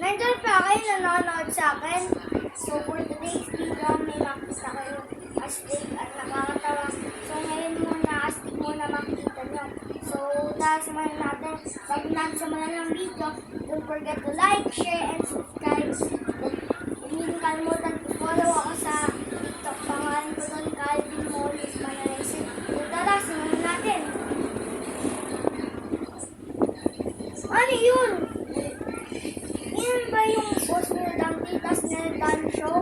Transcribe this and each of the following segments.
Nandun pa kayo nanonood sa akin. So for today's video, may makita kayo astig at nakakatawa. So ngayon muna, astig muna makita nyo. So dahil simulan natin, bago natin simulan ng video, don't forget to like, share, and subscribe. Hindi nyo kalimutan to follow ako sa TikTok. Pangalan ko doon, Calvin Mollis Manalasin. So tara, simulan natin. Ano yun? Yan ba yung boss nila ng titas nila Dan Show?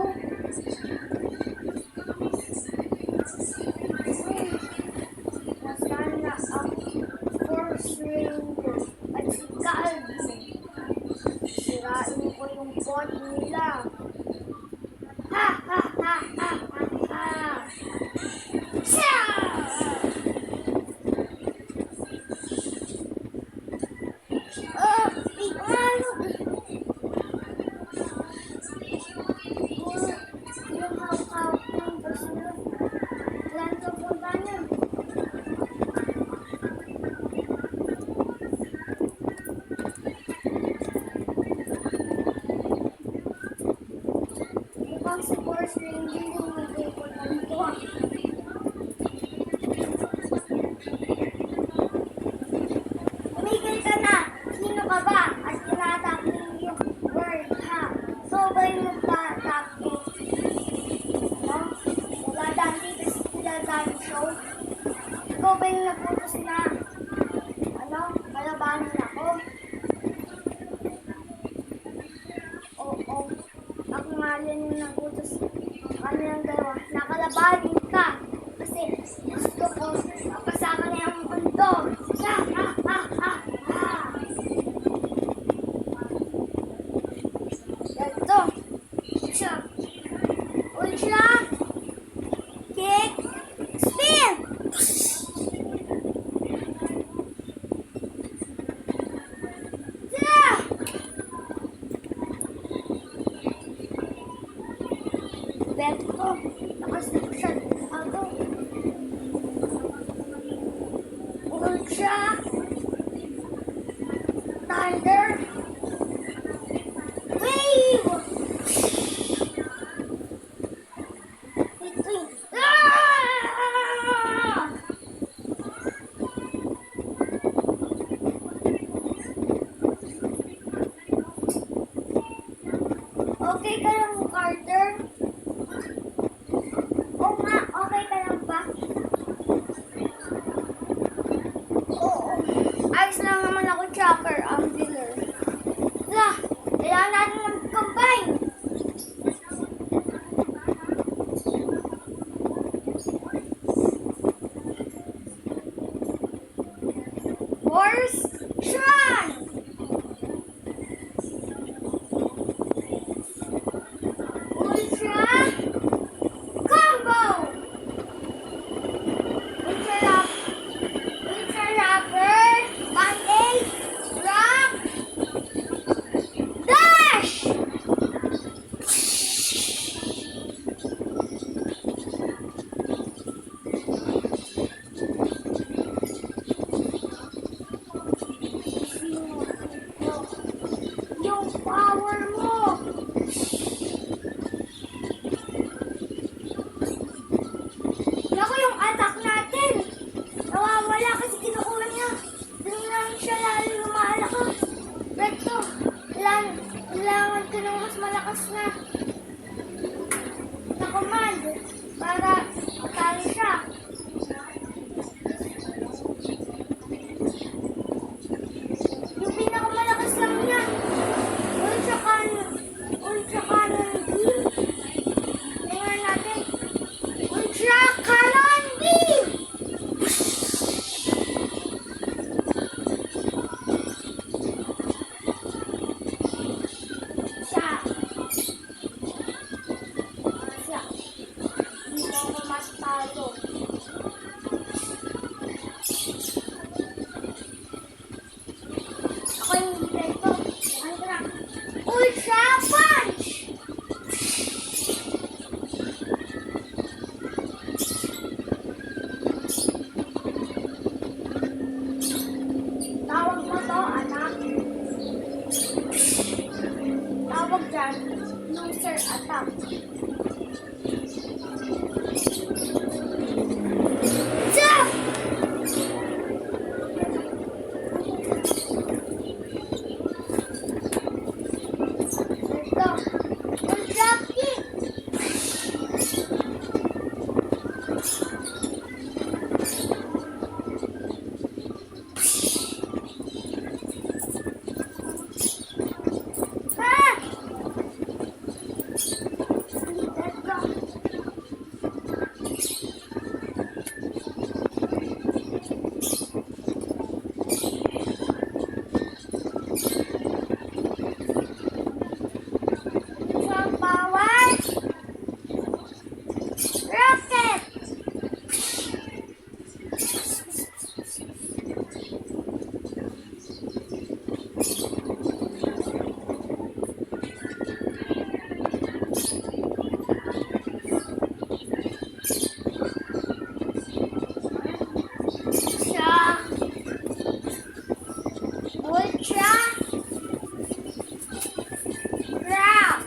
Nasaan na ang Force Ranger at si Calvin? Sirain ko yung bot nila. Ha ha ha ha ha ha! Siya! Si Force Ranger yung mag-report ng ito. Umigil ka na! Sino ka ba? At tinatak mo yung word, ha? So ba yung nagtatak mo? No? Wala dati kasi sila dati show. Ikaw ba yung naputos na? Ano? Malabanan ako? Oo. Ako nga rin yung nagutos kanilang dalawa. Nakalabanin ka. Kasi gusto ko napasaka na yung mundo. Ha ha ha ha ha. Ganito. Siya. Ultra. Kick. Spin. Bet ko, nakasipsyon ako. Ultra, Thunder, Wave! Ito okay ka lang, Carter? Okay ka lang ba? Oo. Ayos lang naman ako, Tracker, ang dealer. Kailangan natin mag-combine. Force Tron! Ultra Combo! Ultra Rapper, Band-Aid, Rock, Dash! Yung power mo! Naku, yung attack natin! Nawawala kasi kinukuha niya. Doon lang siya lalo lumalakas. Beto, kailangan ko ng mas malakas na command para matalo siya. Yung pinakamalakas lang niya. Ultra Cannon Beam. Tingnan natin. Ultra Cannon Beam! Hindi mo ako mas talo. Ako yung dito. Ano na? Ultra Punch! Tawag mo to, anak. Grand Loser Attack. Jump! Ito. Yung drop kick. Ah! Isang power. Rocket! Siya. Ultra. Round.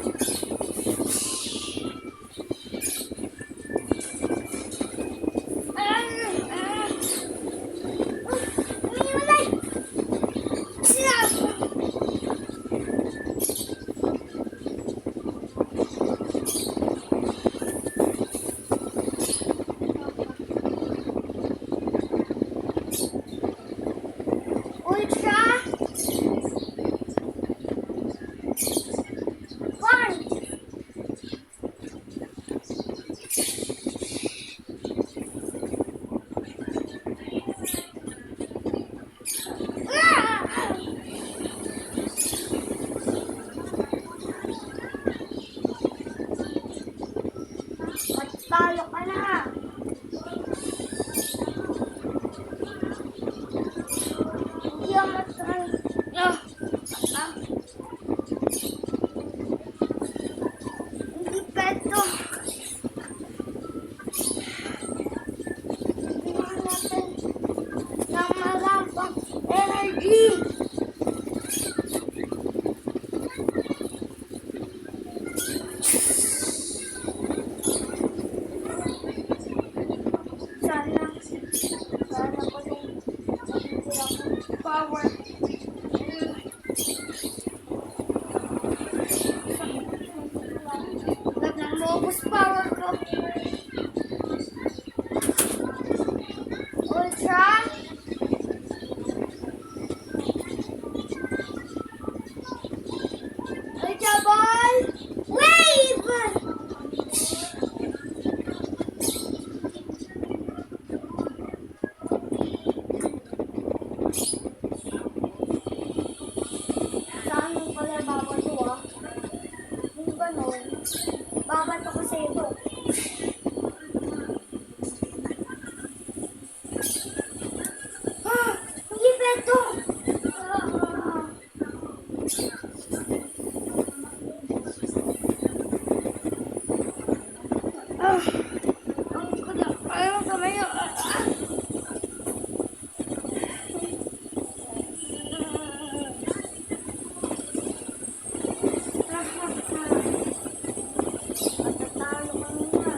Umiwalay. Siya. Ultra. One. Talo ka na. Hindi ako matry. Hindi pwede. Tingnan natin ng malabang energy. Sana ko yung power. Nag-mobus power ko. Ultra. Ultra ball. Wave! Saan yung pala babato ah? Yung ganon. Babato ko sa ito. Ah! Hindi pwede! Ang kuda. Ayaw kamay. Matatalo kami na.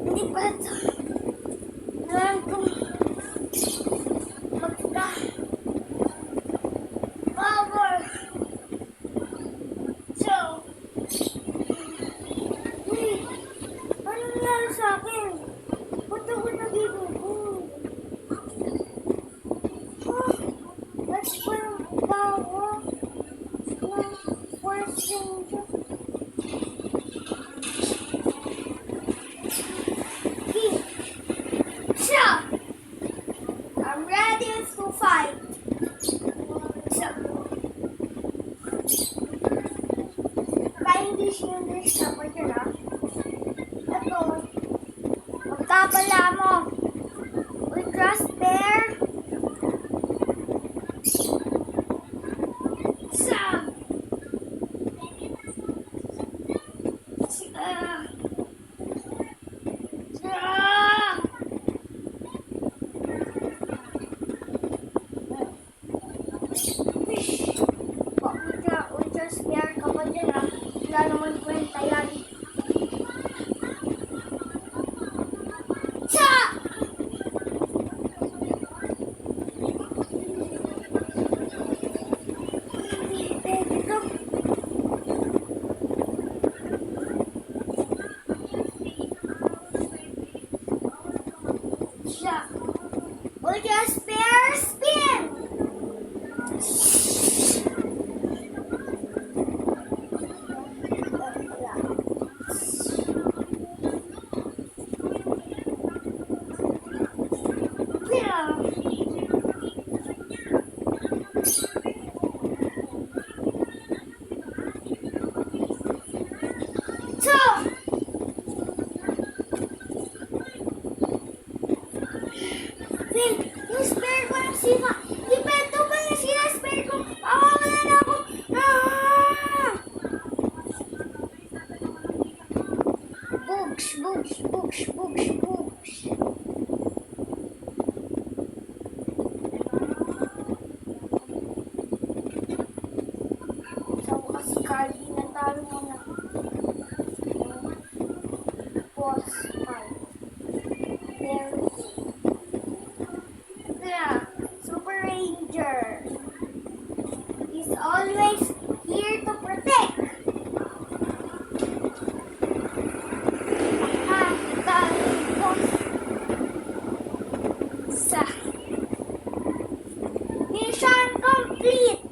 Hindi pa ito. Alam ko. Magka. Power. So. Ano nangyari sa akin? Ba't ako nagigugo? That's pa yung power ng first danger. I'm ready to fight. So, complete.